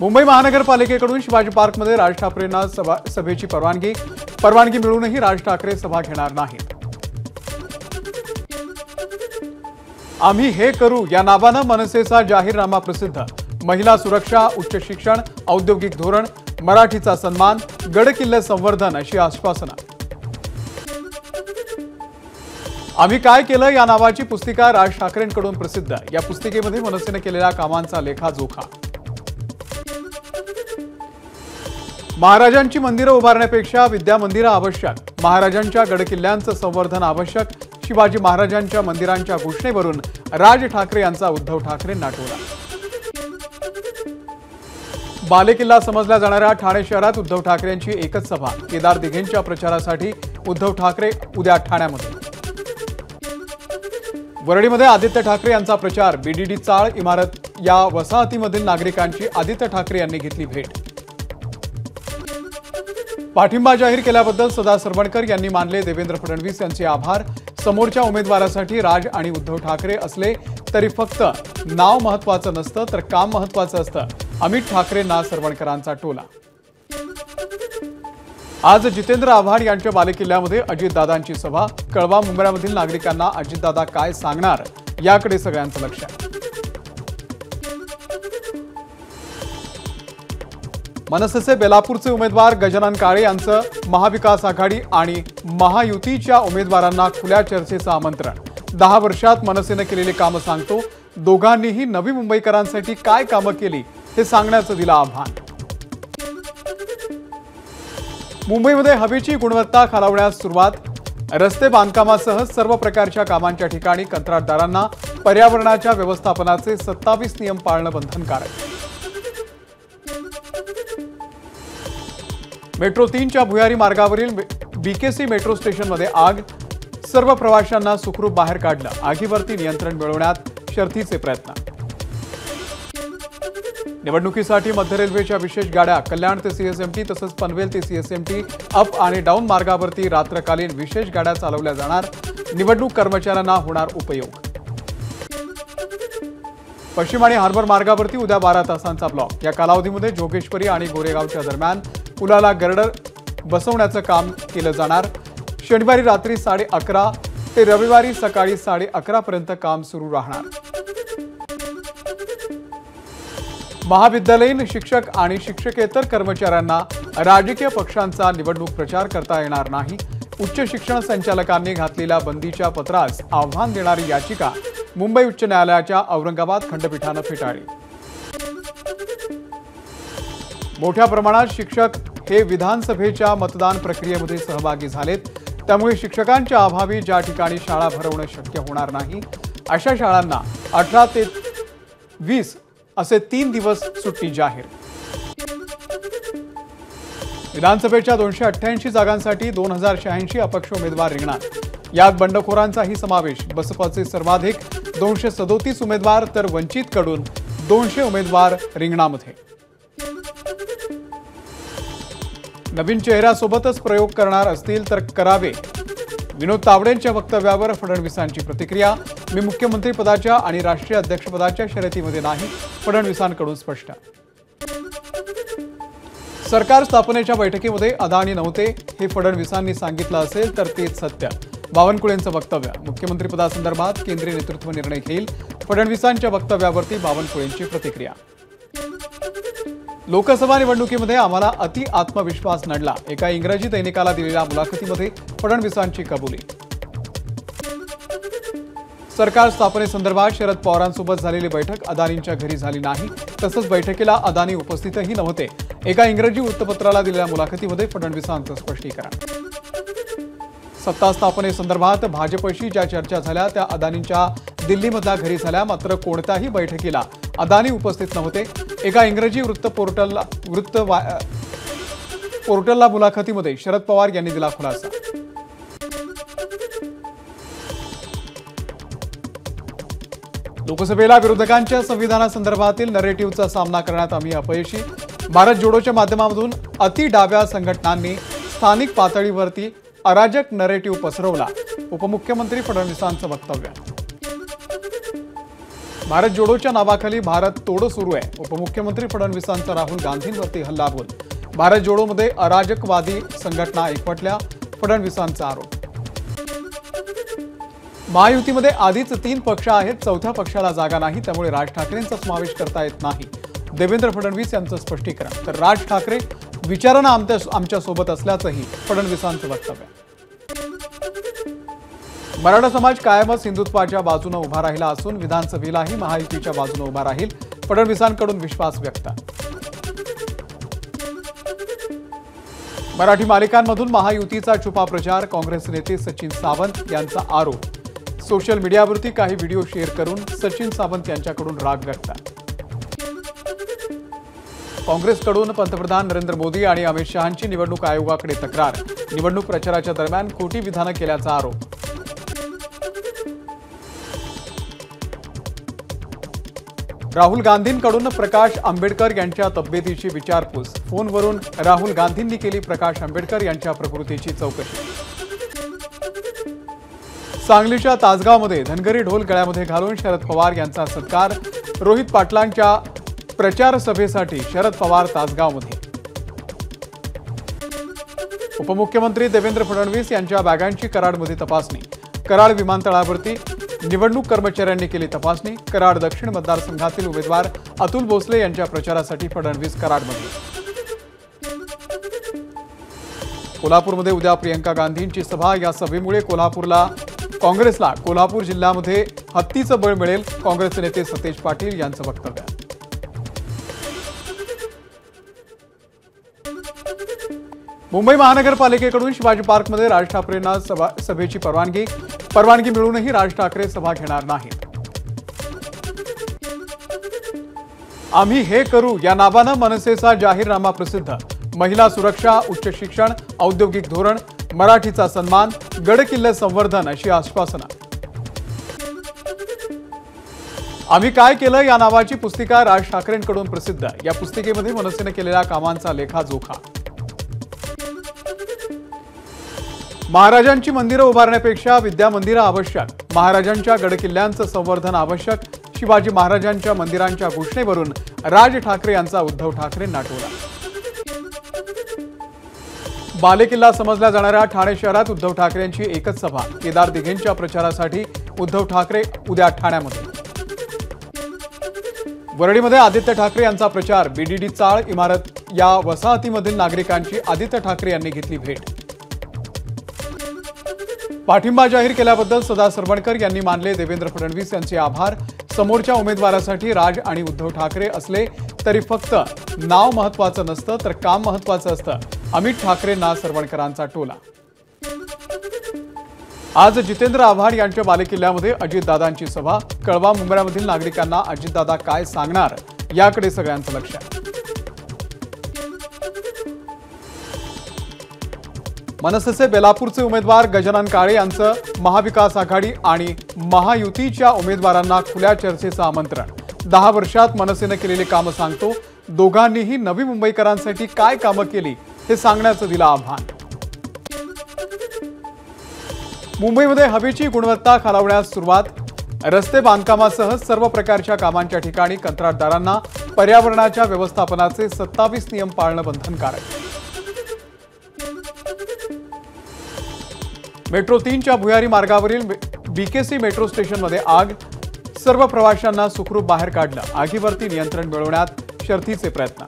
मुंबई महानगरपालिकेकडून शिवाजी पार्कमध्ये राज ठाकरेंना सभेची परवानगी मिळूनही राज ठाकरे सभा घेणार नाहीत। आम्ही हे करू या नावानं मनसेचा जाहीरनामा प्रसिद्ध। महिला सुरक्षा, उच्च शिक्षण, औद्योगिक धोरण, मराठीचा सन्मान, गडकिल्ले संवर्धन अशी आश्वासनं। आम्ही काय केलं या नावाची पुस्तिका राज ठाकरेंकडून प्रसिद्ध। या पुस्तिकेमध्ये मनसेने केलेल्या कामांचा लेखाजोखा। महाराजांची मंदिरं उभारण्यापेक्षा विद्या मंदिरं आवश्यक। महाराजांच्या गडकिल्ल्यांचं संवर्धन आवश्यक। शिवाजी महाराजांच्या मंदिरांच्या घोषणेवरून राज ठाकरे यांचा उद्धव ठाकरेंना टोला। बालेकिल्ला समजल्या जाणाऱ्या ठाणे शहरात उद्धव ठाकरेंची एकच सभा। केदार दिघेंच्या प्रचारासाठी उद्धव ठाकरे उद्या ठाण्यामध्ये। वरळीमध्ये आदित्य ठाकरे यांचा प्रचार। बीडीडी चाळ इमारत या वसाहतीमधील नागरिकांची आदित्य ठाकरे यांनी घेतली भेट। पाठिंबा जाहीर केल्याबद्दल सदा सरवणकर यांनी मानले देवेंद्र फडणवीस यांचे आभार। समोरच्या उमेदवारासाठी राज आणि उद्धव ठाकरे असले तरी फक्त नाव महत्त्वाचं नसतं तर काम महत्त्वाचं असतं। अमित ठाकरेंना सरवणकरांचा टोला। आज जितेंद्र आव्हाड यांच्या बालेकिल्ल्यामध्ये अजितदादांची सभा। कळवा मुंबईमधील नागरिकांना अजितदादा काय सांगणार याकडे सगळ्यांचं लक्ष आहे। मनसेचे बेलापूरचे उमेदवार गजानन काळे यांचं महाविकास आघाडी आणि महायुतीच्या उमेदवारांना खुल्या चर्चेचं आमंत्रण। 10 वर्षात मनसेने केलेली कामं सांगतो। दोघांनीही नवी मुंबईकरांसाठी काय कामं केली हे सांगण्याचं दिलं आव्हान। मुंबईमध्ये हवेची गुणवत्ता खालावण्यास सुरुवात। रस्ते बांधकामासह सर्व प्रकारच्या कामांच्या ठिकाणी कंत्राटदारांना पर्यावरणाच्या व्यवस्थापनाचे 27 नियम पाळणं बंधनकारक। मेट्रो 3च्या भुयारी मार्गावरील बीकेसी मेट्रो स्टेशनमध्ये आग। सर्व प्रवाशांना सुखरूप बाहेर काढलं। आगीवरती नियंत्रण मिळवण्यात शर्थीचे प्रयत्न। निवडणुकीसाठी मध्य रेल्वेच्या विशेष गाड्या कल्याण ते सीएसएमटी तसंच पनवेल ते सीएसएमटी अप आणि डाऊन मार्गावरती रात्रकालीन विशेष गाड्या चालवल्या जाणार। निवडणूक कर्मचाऱ्यांना होणार उपयोग। पश्चिम आणि हार्बर मार्गावरती उद्या 12 तासांचा ब्लॉक। या कालावधीमध्ये जोगेश्वरी आणि गोरेगावच्या दरम्यान पुलाला गर्डर बसवण्याचं काम केलं जाणार। शनिवारी रात्री 11:30 ते रविवारी सकाळी 11:30 पर्यंत काम सुरू राहणार। महाविद्यालयीन शिक्षक आणि शिक्षकेतर कर्मचाऱ्यांना राजकीय पक्षांचा निवडणूक प्रचार करता येणार नाही। उच्च शिक्षण संचालकांनी घातलेल्या बंदीच्या पत्रास आव्हान देणारी याचिका मुंबई उच्च न्यायालयाच्या औरंगाबाद खंडपीठानं फेटाळली। मोठ्या प्रमाणात शिक्षक हे विधानसभेच्या मतदान प्रक्रियेमध्ये सहभागी झालेत। त्यामुळे शिक्षकांच्या अभावी ज्या ठिकाणी शाळा भरवणं शक्य होणार नाही अशा शाळांना 18 ते 20 असे 3 दिवस सुट्टी जाहीर। विधानसभेच्या 288 जागांसाठी 2086 अपक्ष उमेदवार रिंगणात। यात बंडखोरांचाही समावेश। बसपाचे सर्वाधिक 237 उमेदवार तर वंचितकडून 200 उमेदवार रिंगणामध्ये। नवीन चेहऱ्यासोबतच प्रयोग करणार असतील तर करावे। विनोद तावडेंच्या वक्तव्यावर फडणवीसांची प्रतिक्रिया। मी मुख्यमंत्री पदाच्या आणि राष्ट्रीय अध्यक्षपदाच्या शर्यतीमध्ये नाही, फडणवीसांकडून स्पष्ट। सरकार स्थापनेच्या बैठकीमध्ये अदानी नव्हते हे फडणवीसांनी सांगितलं असेल तर तेच सत्य। बावनकुळेंचं वक्तव्य। मुख्यमंत्री पदासंदर्भात केंद्रीय नेतृत्व निर्णय घेईल। फडणवीसांच्या वक्तव्यावरती बावनकुळेंची प्रतिक्रिया। लोकसभा निवडणुकीमध्ये आम्हाला अति आत्मविश्वास नडला। एका इंग्रजी दैनिकाला दिलेल्या मुलाखतीमध्ये फडणवीसांची कबुली। सरकार स्थापनेसंदर्भात शरद पवारांसोबत झालेली बैठक अदानींच्या घरी झाली नाही। तसंच बैठकीला अदानी उपस्थितही नव्हते। एका इंग्रजी वृत्तपत्राला दिलेल्या मुलाखतीमध्ये फडणवीसांचं स्पष्टीकरण। सत्ता स्थापनेसंदर्भात भाजपशी ज्या चर्चा झाल्या त्या अदानींच्या दिल्लीमधल्या घरी झाल्या, मात्र कोणत्याही बैठकीला अदानी उपस्थित नव्हते। एका इंग्रजी पोर्टलला मुलाखतीमध्ये शरद पवार यांनी दिला खुलासा। लोकसभेला विरोधकांच्या संविधानासंदर्भातील नरेटिव्हचा सामना करण्यात आम्ही अपयशी। भारत जोडोच्या माध्यमातून अति डाव्या संघटनांनी स्थानिक पातळीवरती अराजक नरेटिव्ह पसरवला। उपमुख्यमंत्री फडणवीसांचं वक्तव्य। भारत जोडोच्या नावाखाली भारत तोडो सुरू आहे. उपमुख्यमंत्री फडणवीसांचा राहुल गांधींवरती हल्लाबोल. भारत जोडोमध्ये अराजकवादी संघटना एकवटल्या, फडणवीसांचा आरोप. महायुतीमध्ये आधीच 3 पक्ष आहेत, चौथ्या पक्षाला जागा नाही, त्यामुळे राज ठाकरेंचा समावेश करता येत नाही. देवेंद्र फडणवीस यांचं स्पष्टीकरण. तर राज ठाकरे विचारांना आमच्या सोबत असल्याचंही फडणवीसांचं वक्तव्य. मराठा समाज कायमच हिंदुत्वाच्या बाजूने उभा राहिला असून विधानसभेलाही महायुतीच्या बाजूने उभा राहील, फडणवीसांकडून विश्वास व्यक्त. मराठी मालिकांमधून महायुतीचा छुपा प्रचार, काँग्रेस नेते सचिन सावंत यांचा आरोप. सोशल मीडियावरती काही व्हिडिओ शेअर करून सचिन सावंत यांच्याकडून राग व्यक्त. काँग्रेसकडून पंतप्रधान नरेंद्र मोदी आणि अमित शहांची निवडणूक आयोगाकडे तक्रार. निवडणूक प्रचाराच्या दरम्यान खोटी विधानं केल्याचा आरोप. राहुल गांधींकडून प्रकाश आंबेडकर यांच्या तब्येतीची विचारपूस. फोनवरून राहुल गांधींनी केली प्रकाश आंबेडकर यांच्या प्रकृतीची चौकशी. सांगलीच्या तासगावमध्ये धनगरी ढोल गळ्यामध्ये घालून शरद पवार यांचा सत्कार. रोहित पाटलांच्या प्रचार सभेसाठी शरद पवार तासगावमध्ये. उपमुख्यमंत्री देवेंद्र फडणवीस यांच्या बॅगांची कराडमध्ये तपासणी. कराड विमानतळावरती निवडणूक कर्मचाऱ्यांनी केली तपासणी. कराड दक्षिण मतदारसंघातील उमेदवार अतुल भोसले यांच्या प्रचारासाठी फडणवीस कराडमध्ये. कोल्हापूरमध्ये उद्या प्रियंका गांधींची सभा. या सभेमुळे काँग्रेसला कोल्हापूर जिल्ह्यामध्ये हत्तीचं बळ मिळेल, काँग्रेसचे नेते सतेज पाटील यांचं वक्तव्य. मुंबई महानगरपालिकेकडून शिवाजी पार्कमध्ये राज ठाकरेंना सभेची परवानगी मिळूनही राज ठाकरे सभा घेणार नाहीत. आम्ही हे करू या नावानं मनसेचा जाहीरनामा प्रसिद्ध. महिला सुरक्षा, उच्च शिक्षण, औद्योगिक धोरण, मराठीचा सन्मान, गडकिल्ले संवर्धन अशी आश्वासनं. आम्ही काय केलं या नावाची पुस्तिका राज ठाकरेंकडून प्रसिद्ध. या पुस्तिकेमध्ये मनसेने केलेल्या कामांचा लेखाजोखा. महाराजांची मंदिरं उभारण्यापेक्षा विद्या मंदिरं आवश्यक. महाराजांच्या गडकिल्ल्यांचं संवर्धन आवश्यक. शिवाजी महाराजांच्या मंदिरांच्या घोषणेवरून राज ठाकरे यांचा उद्धव ठाकरेंना टोला. बालेकिल्ला समजल्या जाणाऱ्या ठाणे शहरात उद्धव ठाकरेंची एकच सभा. केदार दिघेंच्या प्रचारासाठी उद्धव ठाकरे उद्या ठाण्यामध्ये. वरळीमध्ये आदित्य ठाकरे यांचा प्रचार. बीडीडी चाळ इमारत या वसाहतीमधील नागरिकांची आदित्य ठाकरे यांनी घेतली भेट. पाठिंबा जाहीर केल्याबद्दल सदा सरवणकर यांनी मानले देवेंद्र फडणवीस यांचे आभार. समोरच्या उमेदवारासाठी राज आणि उद्धव ठाकरे असले तरी फक्त नाव महत्वाचं नसतं तर काम महत्वाचं असतं. अमित ठाकरेंना सरवणकरांचा टोला. आज जितेंद्र आव्हाड यांच्या बालेकिल्ल्यामध्ये अजितदादांची सभा. कळवा मुंब्र्यामधील नागरिकांना अजितदादा काय सांगणार याकडे सगळ्यांचं लक्ष. मनसेचे बेलापूरचे उमेदवार गजानन काळे यांचं महाविकास आघाडी आणि महायुतीच्या उमेदवारांना खुल्या चर्चेचं आमंत्रण. 10 वर्षात मनसेने केलेली कामं सांगतो. दोघांनीही नवी मुंबईकरांसाठी काय कामं केली हे सांगण्याचं दिलं आव्हान. मुंबईमध्ये हवेची गुणवत्ता खालावण्यास सुरुवात. रस्ते बांधकामासह सर्व प्रकारच्या कामांच्या ठिकाणी कंत्राटदारांना पर्यावरणाच्या व्यवस्थापनाचे 27 नियम पाळणं बंधनकारक. मेट्रो 3च्या भुयारी मार्गावरील बीकेसी मेट्रो स्टेशनमध्ये आग. सर्व प्रवाशांना सुखरूप बाहेर काढलं. आगीवरती नियंत्रण मिळवण्यात शर्थीचे प्रयत्न.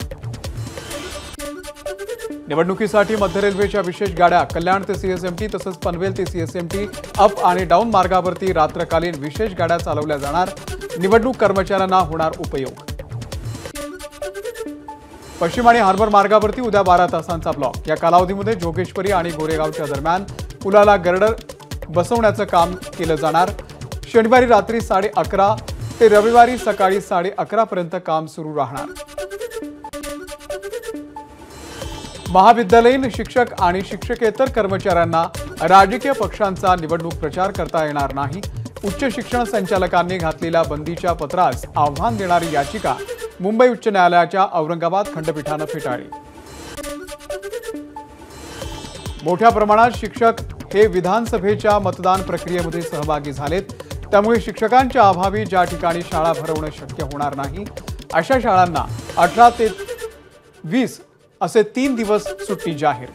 निवडणुकीसाठी मध्य रेल्वेच्या विशेष गाड्या कल्याण ते सीएसएमटी तसंच पनवेल ते सीएसएमटी अप आणि डाऊन मार्गावरती रात्रकालीन विशेष गाड्या चालवल्या जाणार. निवडणूक कर्मचाऱ्यांना होणार उपयोग. पश्चिम आणि हार्बर मार्गावरती उद्या 12 तासांचा ब्लॉक. या कालावधीमध्ये जोगेश्वरी आणि गोरेगावच्या दरम्यान पुलाला गर्डर बसवण्याचं काम केलं जाणार. शनिवारी रात्री 11:30 ते रविवारी सकाळी 11:30 पर्यंत काम सुरू राहणार. महाविद्यालयीन शिक्षक आणि शिक्षकेतर कर्मचाऱ्यांना राजकीय पक्षांचा निवडणूक प्रचार करता येणार नाही. उच्च शिक्षण संचालकांनी घातलेल्या बंदीच्या पत्रास आव्हान देणारी याचिका मुंबई उच्च न्यायालयाच्या औरंगाबाद खंडपीठानं फेटाळली. मोठ्या प्रमाणात शिक्षक हे विधानसभेच्या मतदान प्रक्रियेमध्ये सहभागी झालेत. त्यामुळे शिक्षकांच्या अभावी ज्या ठिकाणी शाळा भरवणं शक्य होणार नाही अशा शाळांना 18 ते 20 असे 3 दिवस सुट्टी जाहीर।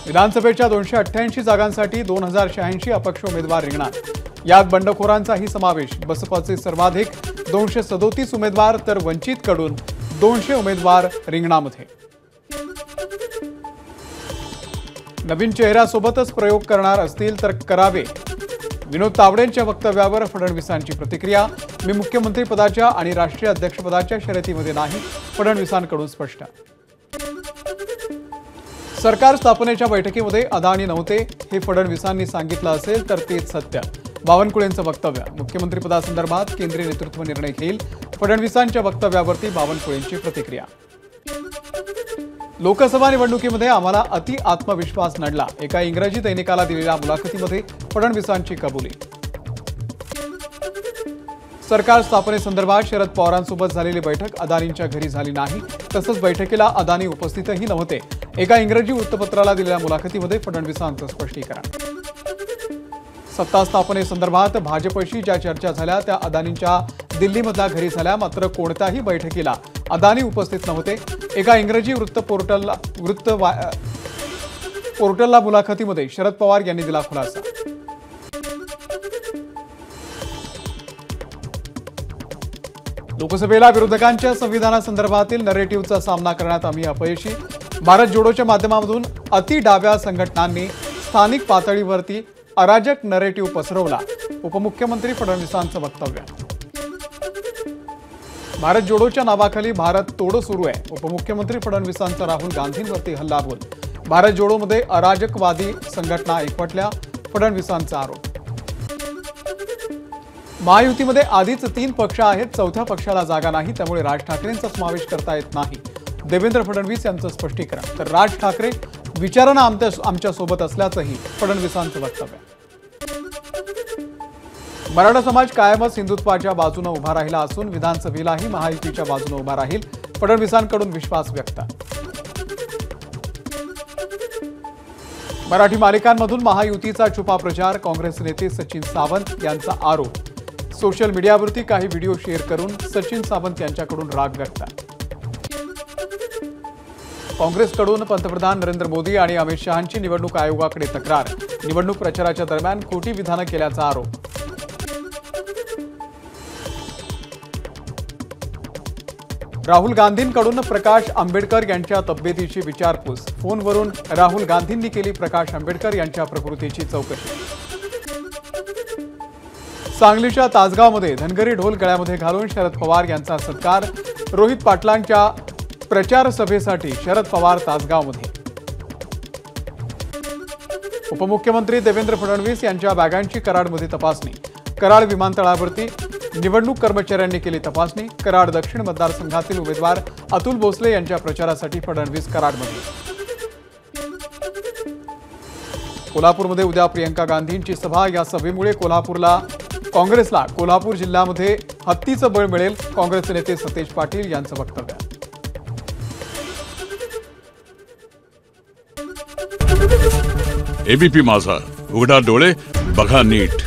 विधानसभेच्या 288 जागांसाठी 2086 अपक्ष उमेदवार रिंगणात, यात बंडखोरांचाही समावेश। बसपाचे सर्वाधिक 237 उमेदवार तर वंचितकडून 200 उमेदवार रिंगणामध्ये। नवीन चेहऱ्यासोबतच प्रयोग करणार असतील तर करावे, विनोद तावडेंच्या वक्तव्यावर फडणवीसांची प्रतिक्रिया। मी मुख्यमंत्री पदाच्या आणि राष्ट्रीय अध्यक्षपदाच्या शर्यतीमध्ये नाही, फडणवीसांकडून स्पष्ट। सरकार स्थापनेच्या बैठकीमध्ये अदानी नव्हते हे फडणवीसांनी सांगितलं असेल तर तेच सत्य। बावनकुळेंचं वक्तव्य, मुख्यमंत्री पदासंदर्भात केंद्रीय नेतृत्व निर्णय घेईल। फडणवीसांच्या वक्तव्यावरती बावनकुळेंची प्रतिक्रिया। लोकसभा निवडणुकीमध्ये आम्हाला अति आत्मविश्वास नडला, एका इंग्रजी दैनिकाला दिलेल्या मुलाखतीमध्ये फडणवीसांची कबुली। सरकार स्थापनेसंदर्भात शरद पवारांसोबत झालेली बैठक अदानींच्या घरी झाली नाही, तसंच बैठकीला अदानी उपस्थितही नव्हते। एका इंग्रजी वृत्तपत्राला दिलेल्या मुलाखतीमध्ये फडणवीसांचं स्पष्टीकरण। सत्ता स्थापनेसंदर्भात भाजपशी ज्या चर्चा झाल्या त्या अदानींच्या दिल्लीमधल्या घरी झाल्या, मात्र कोणत्याही बैठकीला अदानी उपस्थित नव्हते। एका इंग्रजी पोर्टलला मुलाखतीमध्ये शरद पवार यांनी दिला खुलासा। लोकसभेला विरोधकांच्या संविधानासंदर्भातील नरेटिव्हचा सामना करण्यात आम्ही अपयशी। भारत जोडोच्या माध्यमातून अति डाव्या संघटनांनी स्थानिक पातळीवरती अराजक नरेटिव्ह पसरवला, उपमुख्यमंत्री फडणवीसांचं वक्तव्य। भारत जोडोच्या नावाखाली भारत तोडो सुरू आहे, उपमुख्यमंत्री फडणवीसांचा राहुल गांधींवरती हल्लाबोल। भारत जोडोमध्ये अराजकवादी संघटना एकवटल्या, फडणवीसांचा आरोप। महायुतीमध्ये आधीच 3 पक्ष आहेत, चौथ्या पक्षाला जागा नाही, त्यामुळे राज ठाकरेंचा समावेश करता येत नाही, देवेंद्र फडणवीस यांचं स्पष्टीकरण। तर राज ठाकरे विचारांना आमच्या सोबत असल्याचंही फडणवीसांचं वक्तव्य। मराठा समाज कायमच हिंदुत्वाच्या बाजूने उभा राहिला असून विधानसभेलाही महायुतीच्या बाजूने उभा राहील, फडणवीसांकडून विश्वास व्यक्त। मराठी मालिकांमधून महायुतीचा छुपा प्रचार, काँग्रेस नेते सचिन सावंत यांचा आरोप। सोशल मीडियावरती काही व्हिडिओ शेअर करून सचिन सावंत यांच्याकडून राग व्यक्त। काँग्रेसकडून पंतप्रधान नरेंद्र मोदी आणि अमित शहांची निवडणूक आयोगाकडे तक्रार, निवडणूक प्रचाराच्या दरम्यान खोटी विधानं केल्याचा आरोप। राहुल गांधींकडून प्रकाश आंबेडकर यांच्या तब्येतीची विचारपूस, फोनवरून राहुल गांधींनी केली प्रकाश आंबेडकर यांच्या प्रकृतीची चौकशी। सांगलीच्या तासगावमध्ये धनगरी ढोल गळ्यामध्ये घालून शरद पवार यांचा सत्कार, रोहित पाटलांच्या प्रचार सभेसाठी शरद पवार तासगावमध्ये। उपमुख्यमंत्री देवेंद्र फडणवीस यांच्या बॅगांची कराडमध्ये तपासणी, कराड विमानतळावरती निवडणूक कर्मचाऱ्यांनी केली तपासणी। कराड दक्षिण मतदारसंघातील उमेदवार अतुल भोसले यांच्या प्रचारासाठी फडणवीस कराडमध्ये। कोल्हापूरमध्ये उद्या प्रियंका गांधींची सभा, या सभेमुळे काँग्रेसला कोल्हापूर जिल्ह्यामध्ये हत्तीचं बळ मिळेल, काँग्रेसचे नेते सतेज पाटील यांचं वक्तव्य। एबीपी माझा, उघडा डोळे बघा नीट।